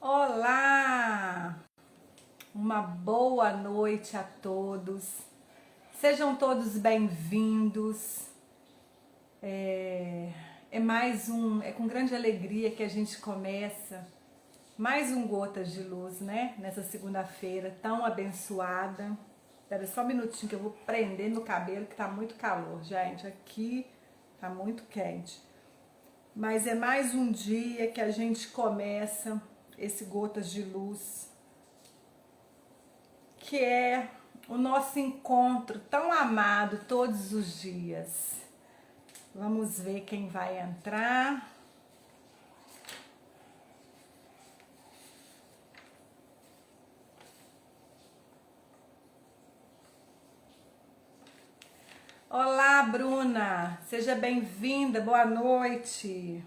Olá! Uma boa noite a todos. Sejam todos bem-vindos. É com grande alegria que a gente começa mais um Gotas de Luz, né? Nessa segunda-feira tão abençoada. Espera só um minutinho que eu vou prender no cabelo que tá muito calor, gente. Aqui tá muito quente. Mas é mais um dia que a gente começa esse Gotas de Luz, que é o nosso encontro tão amado todos os dias. Vamos ver quem vai entrar. Olá, Bruna! Seja bem-vinda, boa noite!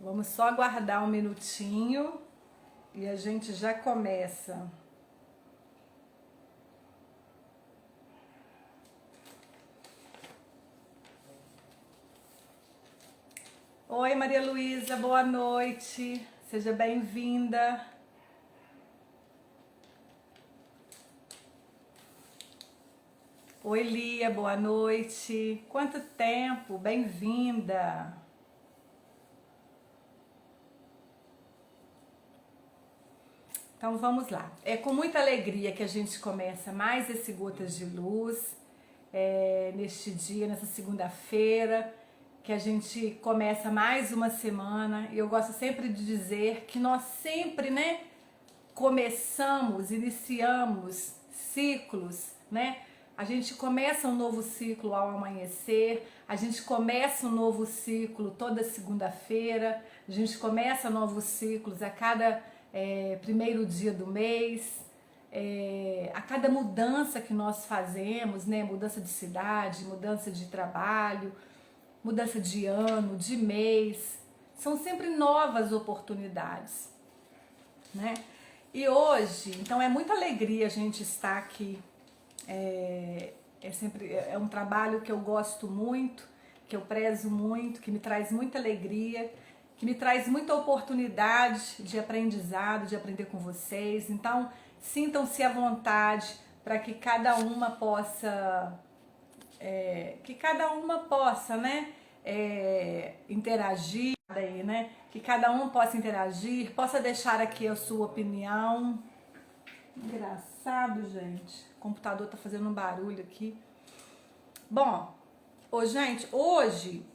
Vamos só aguardar um minutinho e a gente já começa. Oi, Maria Luísa, boa noite. Seja bem-vinda. Oi, Lia, boa noite. Quanto tempo, bem-vinda. Então vamos lá. É com muita alegria que a gente começa mais esse Gotas de Luz, neste dia, nessa segunda-feira, que a gente começa mais uma semana. E eu gosto sempre de dizer que nós sempre, né, iniciamos ciclos, né? A gente começa um novo ciclo ao amanhecer, a gente começa um novo ciclo toda segunda-feira, a gente começa novos ciclos a cada primeiro dia do mês, a cada mudança que nós fazemos, né? Mudança de cidade, mudança de trabalho, mudança de ano, de mês, são sempre novas oportunidades, né? E hoje, então é muita alegria a gente estar aqui. É um trabalho que eu gosto muito, que eu prezo muito, que me traz muita alegria, que me traz muita oportunidade de aprendizado, de aprender com vocês. Então, sintam-se à vontade para que cada uma possa, né, interagir, aí, né? Que cada um possa interagir, possa deixar aqui a sua opinião. Engraçado, gente. O computador tá fazendo um barulho aqui. Bom, gente, hoje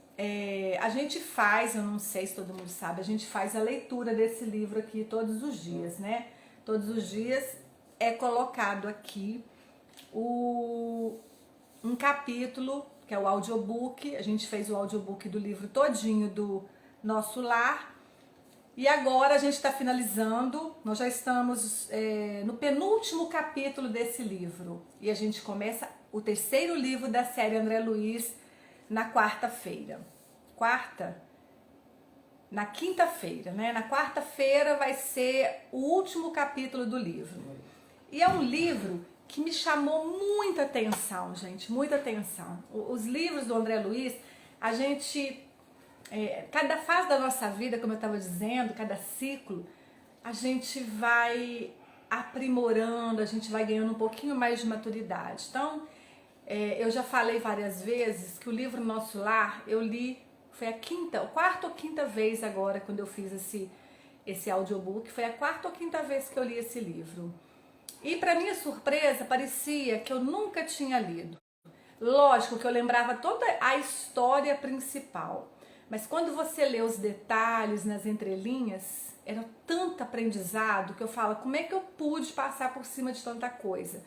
a gente faz, eu não sei se todo mundo sabe, a gente faz a leitura desse livro aqui todos os dias, né? Todos os dias é colocado aqui um capítulo, que é o audiobook. A gente fez o audiobook do livro todinho do Nosso Lar. E agora a gente está finalizando, nós já estamos no penúltimo capítulo desse livro. E a gente começa o terceiro livro da série André Luiz na quarta-feira. Na quinta-feira, né? Na quarta-feira vai ser o último capítulo do livro. E é um livro que me chamou muita atenção, gente, muita atenção. Os livros do André Luiz, a gente... cada fase da nossa vida, como eu estava dizendo, cada ciclo, a gente vai aprimorando, a gente vai ganhando um pouquinho mais de maturidade. Então, eu já falei várias vezes que o livro Nosso Lar, eu li, foi a quarta ou quinta vez agora, quando eu fiz esse audiobook, foi a quarta ou quinta vez que eu li esse livro. E para minha surpresa, parecia que eu nunca tinha lido. Lógico que eu lembrava toda a história principal, mas quando você lê os detalhes nas entrelinhas, era tanto aprendizado que eu falo, como é que eu pude passar por cima de tanta coisa?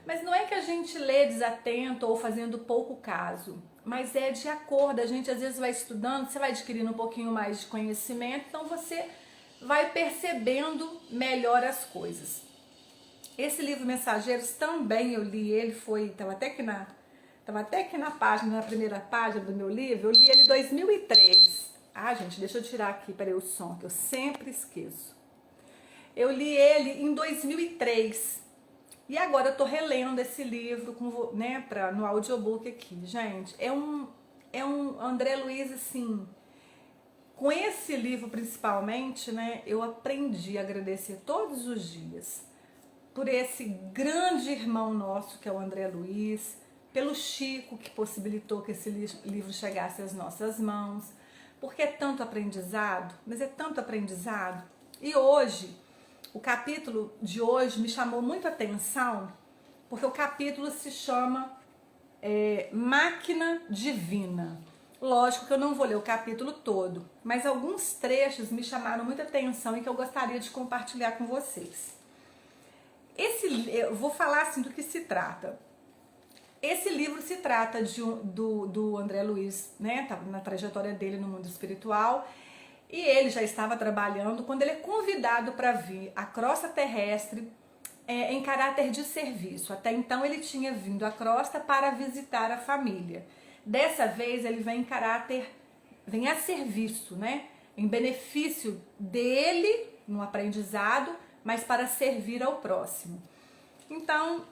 Mas não é que a gente lê desatento ou fazendo pouco caso, mas é de acordo, a gente às vezes vai estudando, você vai adquirindo um pouquinho mais de conhecimento, então você vai percebendo melhor as coisas. Esse livro Mensageiros também eu li, ele estava até aqui na página, na primeira página do meu livro, eu li ele em 2003. Ah, gente, deixa eu tirar aqui, peraí, o som, que eu sempre esqueço. Eu li ele em 2003. E agora eu tô relendo esse livro né, no audiobook aqui. Gente, é um André Luiz, assim, com esse livro principalmente, né, eu aprendi a agradecer todos os dias por esse grande irmão nosso que é o André Luiz, pelo Chico que possibilitou que esse livro chegasse às nossas mãos, porque é tanto aprendizado, mas é tanto aprendizado. E hoje, o capítulo de hoje me chamou muito a atenção, porque o capítulo se chama Máquina Divina. Lógico que eu não vou ler o capítulo todo, mas alguns trechos me chamaram muita atenção e que eu gostaria de compartilhar com vocês. Eu vou falar assim do que se trata. Esse livro se trata do André Luiz, né? Tá na trajetória dele no mundo espiritual, e ele já estava trabalhando quando ele é convidado para vir à crosta terrestre em caráter de serviço. Até então ele tinha vindo à crosta para visitar a família. Dessa vez ele vem a serviço, né? Em benefício dele, no aprendizado, mas para servir ao próximo. Então,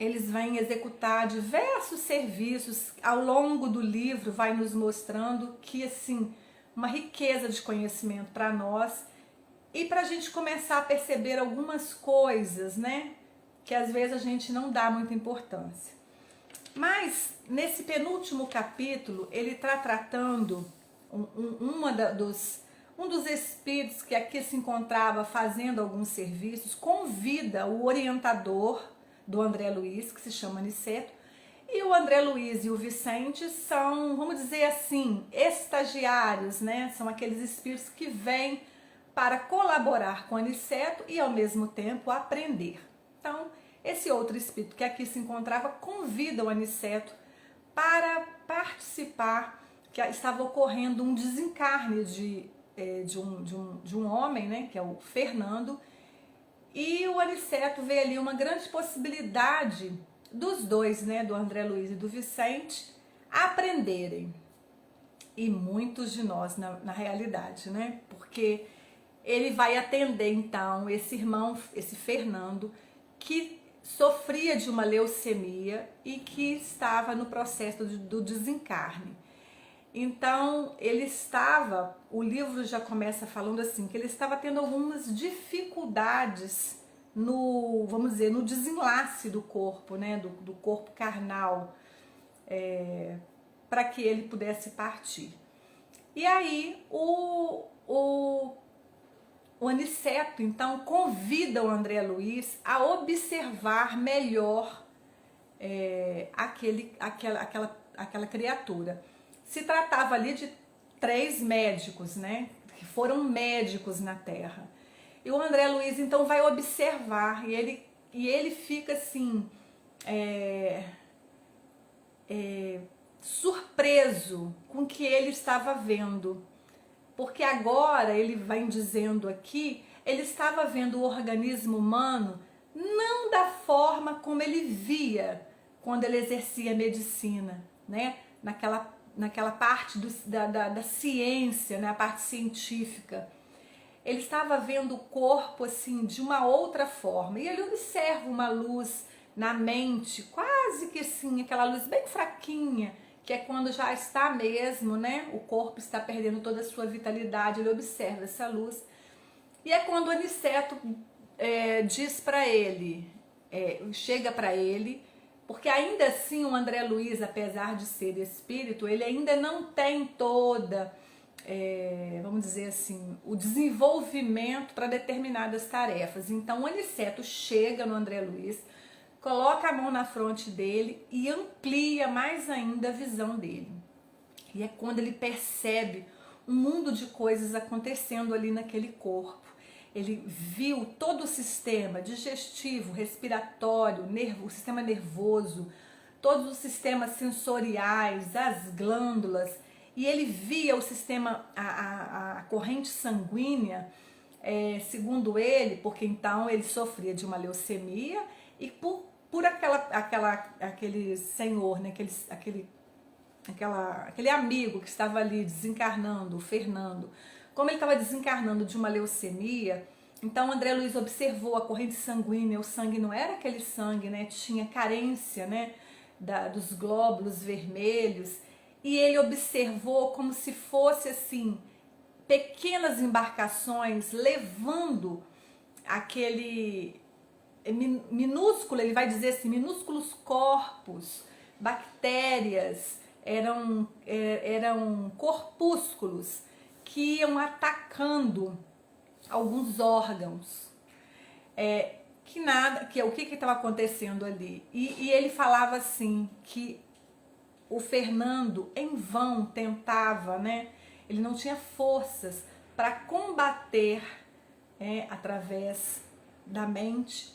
eles vêm executar diversos serviços. Ao longo do livro vai nos mostrando que, assim, uma riqueza de conhecimento para nós e para a gente começar a perceber algumas coisas, né? Que às vezes a gente não dá muita importância. Mas, nesse penúltimo capítulo, ele está tratando um dos espíritos que aqui se encontrava fazendo alguns serviços, convida o orientador do André Luiz, que se chama Aniceto, e o André Luiz e o Vicente são, vamos dizer assim, estagiários, né? São aqueles espíritos que vêm para colaborar com o Aniceto e ao mesmo tempo aprender. Então, esse outro espírito que aqui se encontrava convida o Aniceto para participar, que estava ocorrendo um desencarne de um homem, né, que é o Fernando, e o Aniceto vê ali uma grande possibilidade dos dois, né, do André Luiz e do Vicente, aprenderem. E muitos de nós na realidade, né, porque ele vai atender então esse irmão, esse Fernando, que sofria de uma leucemia e que estava no processo do desencarne. Então, o livro já começa falando assim, que ele estava tendo algumas dificuldades vamos dizer, no desenlace do corpo, né, do corpo carnal, para que ele pudesse partir. E aí, o Aniceto, então, convida o André Luiz a observar melhor aquela criatura. Se tratava ali de 3 médicos, né, que foram médicos na Terra. E o André Luiz, então, vai observar, e ele fica, assim, surpreso com o que ele estava vendo. Porque agora, ele vai dizendo aqui, ele estava vendo o organismo humano não da forma como ele via quando ele exercia a medicina, né? Naquela parte da ciência, né? A parte científica. Ele estava vendo o corpo assim de uma outra forma. E ele observa uma luz na mente, quase que assim, aquela luz bem fraquinha, que é quando já está mesmo, né? O corpo está perdendo toda a sua vitalidade. Ele observa essa luz. E é quando o Aniceto diz para ele, chega para ele, porque ainda assim o André Luiz, apesar de ser espírito, ele ainda não tem toda, vamos dizer assim, o desenvolvimento para determinadas tarefas. Então o Aniceto chega no André Luiz, coloca a mão na fronte dele e amplia mais ainda a visão dele. E é quando ele percebe um mundo de coisas acontecendo ali naquele corpo. Ele viu todo o sistema digestivo, respiratório, o sistema nervoso, todos os sistemas sensoriais, as glândulas, e ele via o sistema, a corrente sanguínea, segundo ele, porque então ele sofria de uma leucemia, e por aquele senhor, né, aquele amigo que estava ali desencarnando, o Fernando, como ele estava desencarnando de uma leucemia, Então André Luiz observou a corrente sanguínea, o sangue não era aquele sangue, né? Tinha carência, né? Dos glóbulos vermelhos, e ele observou como se fosse assim, pequenas embarcações levando aquele minúsculo, ele vai dizer assim, minúsculos corpos, bactérias, eram corpúsculos que iam atacando alguns órgãos. O que estava acontecendo ali? E ele falava assim, que o Fernando em vão tentava, né? Ele não tinha forças para combater através da mente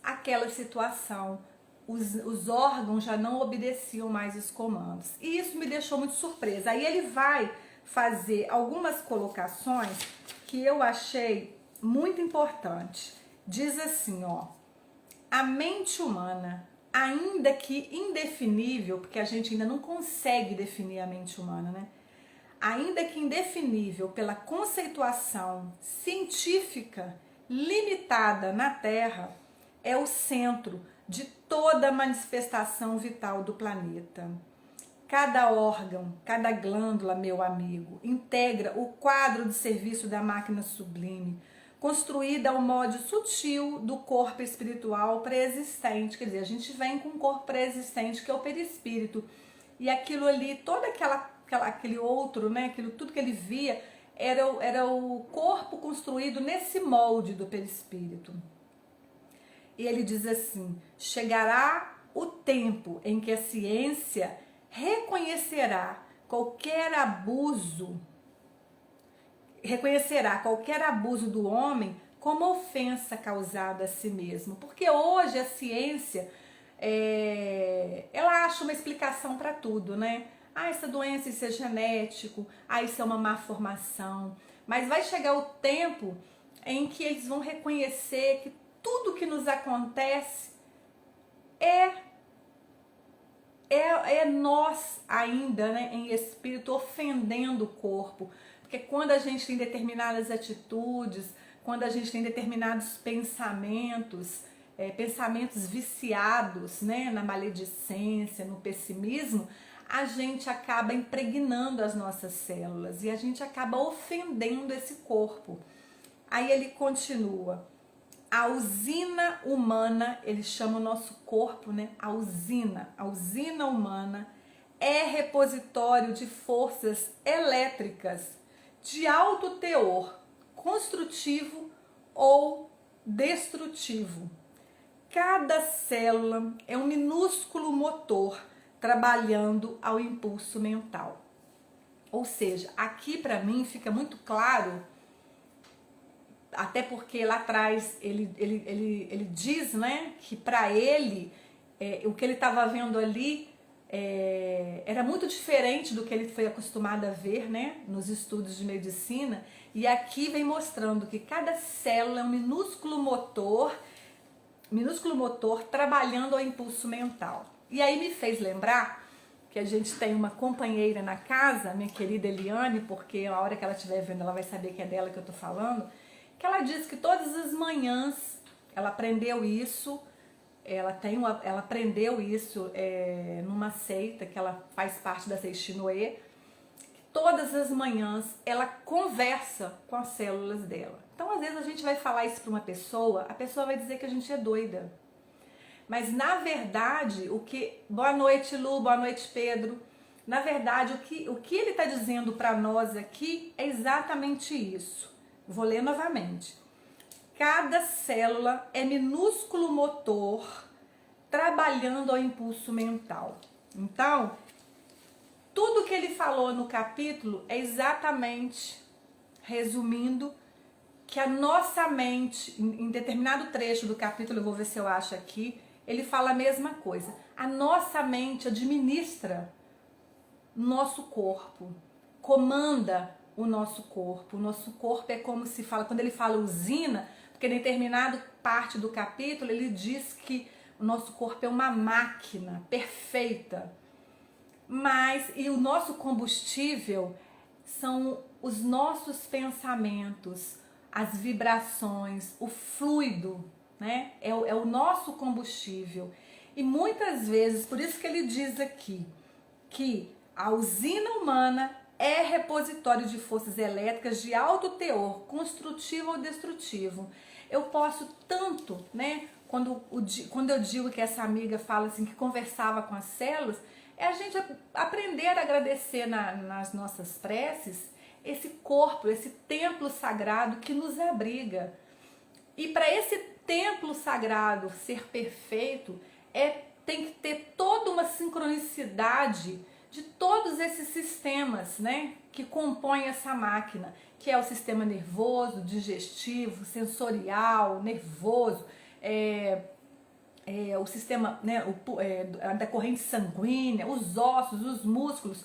aquela situação. Os órgãos já não obedeciam mais os comandos. E isso me deixou muito surpresa. Aí ele vai fazer algumas colocações que eu achei muito importante. Diz assim, ó: a mente humana, ainda que indefinível, porque a gente ainda não consegue definir a mente humana, né? Ainda que indefinível pela conceituação científica limitada na Terra, é o centro de toda manifestação vital do planeta. Cada órgão, cada glândula, meu amigo, integra o quadro de serviço da máquina sublime, construída ao modo sutil do corpo espiritual pré-existente. Quer dizer, a gente vem com um corpo pré-existente que é o perispírito. E aquilo ali, todo aquele outro, né, aquilo tudo que ele via, era o corpo construído nesse molde do perispírito. E ele diz assim: chegará o tempo em que a ciência reconhecerá qualquer abuso do homem como ofensa causada a si mesmo. Porque hoje a ciência, ela acha uma explicação para tudo, né? Essa doença, isso é genético, isso é uma má formação. Mas vai chegar o tempo em que eles vão reconhecer que tudo que nos acontece é nós ainda, né, em espírito, ofendendo o corpo. Porque quando a gente tem determinadas atitudes, quando a gente tem determinados pensamentos, pensamentos viciados, né, na maledicência, no pessimismo, a gente acaba impregnando as nossas células e a gente acaba ofendendo esse corpo. Aí ele continua: a usina humana, ele chama o nosso corpo, né? A usina humana é repositório de forças elétricas de alto teor, construtivo ou destrutivo. Cada célula é um minúsculo motor trabalhando ao impulso mental. Ou seja, aqui para mim fica muito claro, até porque lá atrás ele diz, né, que para ele o que ele estava vendo ali era muito diferente do que ele foi acostumado a ver, né, nos estudos de medicina. E aqui vem mostrando que cada célula é um minúsculo motor trabalhando ao impulso mental. E aí me fez lembrar que a gente tem uma companheira na casa, minha querida Eliane, porque a hora que ela estiver vendo ela vai saber que é dela que eu tô falando, que ela diz que todas as manhãs ela aprendeu isso, ela aprendeu isso numa seita que ela faz parte da Seishinoe. Todas as manhãs ela conversa com as células dela. Então às vezes a gente vai falar isso para uma pessoa, a pessoa vai dizer que a gente é doida. Mas na verdade, boa noite Lu, boa noite Pedro, na verdade o que ele está dizendo para nós aqui é exatamente isso. Vou ler novamente. Cada célula é minúsculo motor trabalhando ao impulso mental. Então, tudo que ele falou no capítulo é exatamente, resumindo, que a nossa mente, em determinado trecho do capítulo, eu vou ver se eu acho aqui, ele fala a mesma coisa. A nossa mente administra nosso corpo, comanda o nosso corpo. O nosso corpo é como se fala, quando ele fala usina, porque em determinada parte do capítulo ele diz que o nosso corpo é uma máquina perfeita. E o nosso combustível são os nossos pensamentos, as vibrações, o fluido, né? É o nosso combustível. E muitas vezes, por isso que ele diz aqui, que a usina humana é repositório de forças elétricas de alto teor, construtivo ou destrutivo. Eu posso tanto, né? Quando eu digo que essa amiga fala assim, que conversava com as células, é a gente aprender a agradecer nas nossas preces esse corpo, esse templo sagrado que nos abriga. E para esse templo sagrado ser perfeito, tem que ter toda uma sincronicidade de todos esses sistemas, né, que compõem essa máquina, que é o sistema nervoso, digestivo, sensorial, nervoso, o sistema, né, da corrente sanguínea, os ossos, os músculos.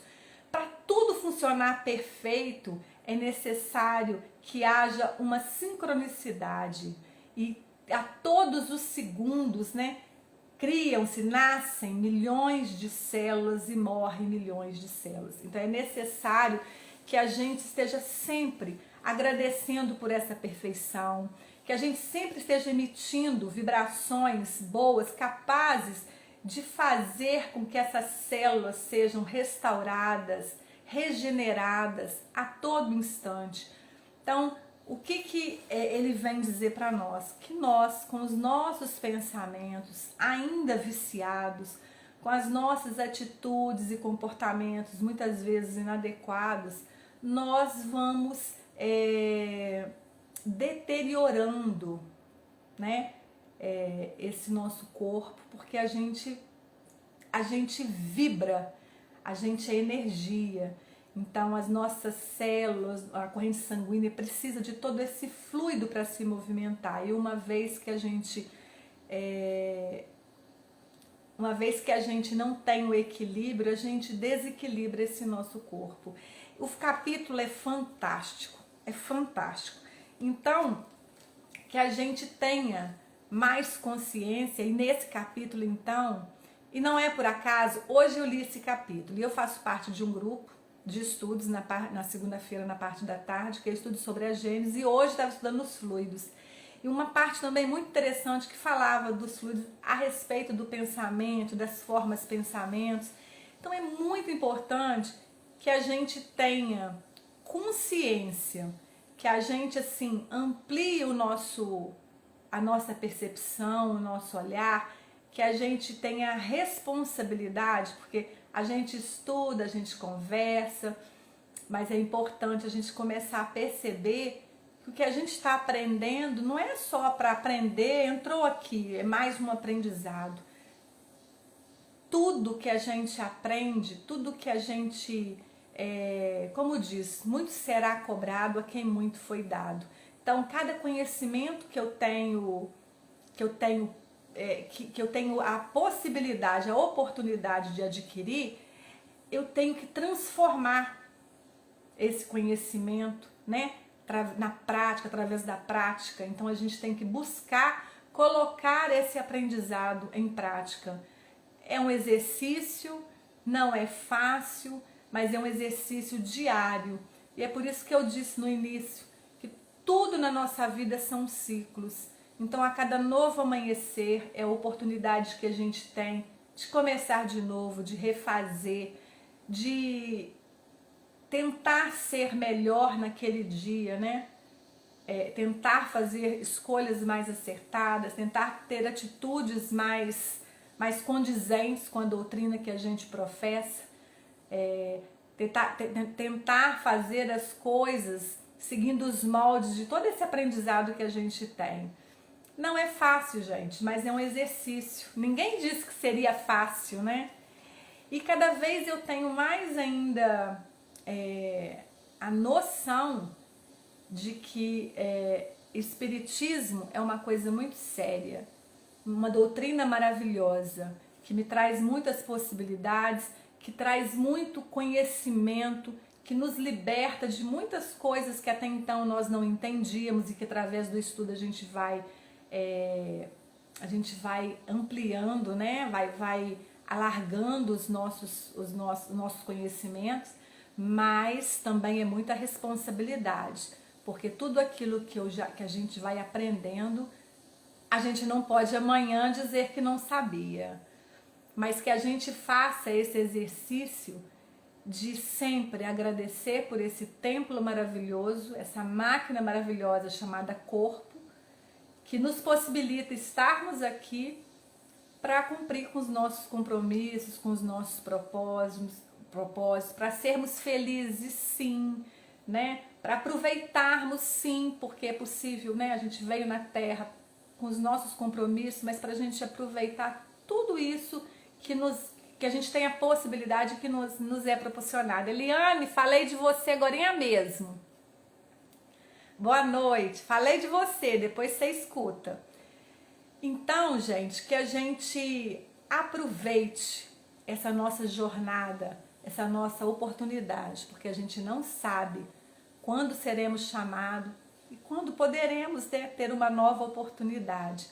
Para tudo funcionar perfeito, é necessário que haja uma sincronicidade. E a todos os segundos, né, criam-se, nascem milhões de células e morrem milhões de células. Então é necessário que a gente esteja sempre agradecendo por essa perfeição, que a gente sempre esteja emitindo vibrações boas, capazes de fazer com que essas células sejam restauradas, regeneradas a todo instante. Então, o que ele vem dizer para nós? Que nós, com os nossos pensamentos ainda viciados, com as nossas atitudes e comportamentos muitas vezes inadequados, nós vamos deteriorando, né, esse nosso corpo, porque a gente vibra, a gente é energia. Então as nossas células, a corrente sanguínea precisa de todo esse fluido para se movimentar. E uma vez que a gente não tem o equilíbrio, a gente desequilibra esse nosso corpo. O capítulo é fantástico, é fantástico. Então, que a gente tenha mais consciência, e nesse capítulo então, e não é por acaso, hoje eu li esse capítulo e eu faço parte de um grupo de estudos na segunda-feira, na parte da tarde, que é estudo sobre a Gênese, e hoje estava estudando os fluidos. E uma parte também muito interessante que falava dos fluidos a respeito do pensamento, das formas pensamentos. Então é muito importante que a gente tenha consciência, que a gente assim amplie a nossa percepção, o nosso olhar, que a gente tenha responsabilidade, porque a gente estuda, a gente conversa, mas é importante a gente começar a perceber que o que a gente está aprendendo não é só para aprender, entrou aqui, é mais um aprendizado. Tudo que a gente aprende, tudo que a gente, como diz, muito será cobrado a quem muito foi dado. Então, cada conhecimento que eu tenho a possibilidade, a oportunidade de adquirir, eu tenho que transformar esse conhecimento, né, na prática, através da prática. Então a gente tem que buscar colocar esse aprendizado em prática. É um exercício, não é fácil, mas é um exercício diário. E é por isso que eu disse no início que tudo na nossa vida são ciclos. Então, a cada novo amanhecer é a oportunidade que a gente tem de começar de novo, de refazer, de tentar ser melhor naquele dia, né? Tentar fazer escolhas mais acertadas, tentar ter atitudes mais condizentes com a doutrina que a gente professa, tentar fazer as coisas seguindo os moldes de todo esse aprendizado que a gente tem. Não é fácil, gente, mas é um exercício. Ninguém disse que seria fácil, né? E cada vez eu tenho mais ainda a noção de que espiritismo é uma coisa muito séria, uma doutrina maravilhosa, que me traz muitas possibilidades, que traz muito conhecimento, que nos liberta de muitas coisas que até então nós não entendíamos e que através do estudo a gente vai ampliando, né? Vai alargando os nossos conhecimentos, mas também é muita responsabilidade, porque tudo aquilo que a gente vai aprendendo, a gente não pode amanhã dizer que não sabia, mas que a gente faça esse exercício de sempre agradecer por esse templo maravilhoso, essa máquina maravilhosa chamada corpo, que nos possibilita estarmos aqui para cumprir com os nossos compromissos, com os nossos propósitos, para sermos felizes sim, né? Para aproveitarmos sim, porque é possível, né? A gente veio na Terra com os nossos compromissos, mas para a gente aproveitar tudo isso que a gente tem a possibilidade que nos é proporcionada. Eliane, falei de você agorinha mesmo. Boa noite, falei de você, depois você escuta. Então, gente, que a gente aproveite essa nossa jornada, essa nossa oportunidade, porque a gente não sabe quando seremos chamados e quando poderemos ter uma nova oportunidade.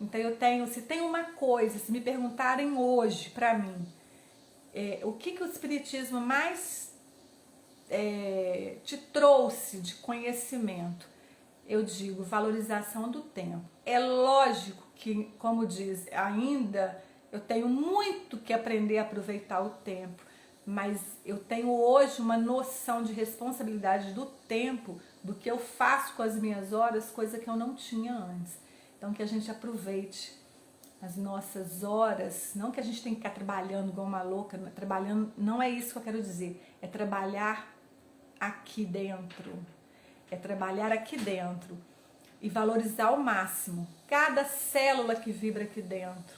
Então se tem uma coisa, se me perguntarem hoje para mim, o que o Espiritismo mais te trouxe de conhecimento, eu digo valorização do tempo. É lógico que, como diz, ainda eu tenho muito que aprender a aproveitar o tempo, mas eu tenho hoje uma noção de responsabilidade do tempo, do que eu faço com as minhas horas, coisa que eu não tinha antes. Então que a gente aproveite as nossas horas, não que a gente tem que ficar trabalhando igual uma louca, trabalhando, não é isso que eu quero dizer, é trabalhar aqui dentro, e valorizar ao máximo cada célula que vibra aqui dentro,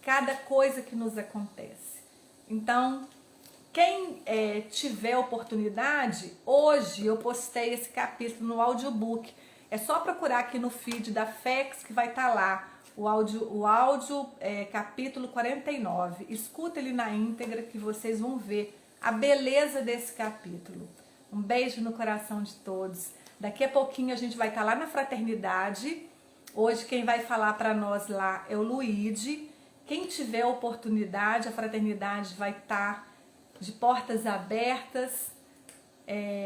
cada coisa que nos acontece. Então, quem tiver oportunidade, hoje eu postei esse capítulo no audiobook. É só procurar aqui no feed da FEX que vai estar lá, o áudio capítulo 49. Escuta ele na íntegra que vocês vão ver a beleza desse capítulo. Um beijo no coração de todos. Daqui a pouquinho a gente vai estar lá na Fraternidade. Hoje quem vai falar para nós lá é o Luíde. Quem tiver oportunidade, a Fraternidade vai estar de portas abertas,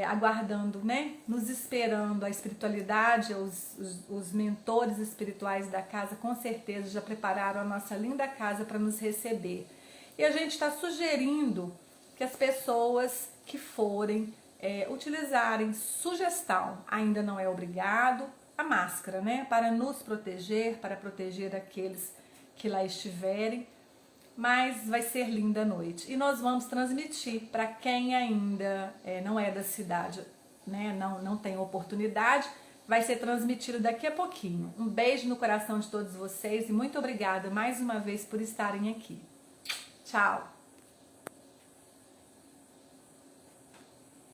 aguardando, né? Nos esperando. A espiritualidade, os mentores espirituais da casa com certeza já prepararam a nossa linda casa para nos receber. E a gente está sugerindo que as pessoas que forem utilizarem sugestão, ainda não é obrigado, a máscara, né? Para nos proteger, para proteger aqueles que lá estiverem. Mas vai ser linda a noite. E nós vamos transmitir para quem ainda não é da cidade, né? Não tem oportunidade. Vai ser transmitido daqui a pouquinho. Um beijo no coração de todos vocês e muito obrigada mais uma vez por estarem aqui. Tchau!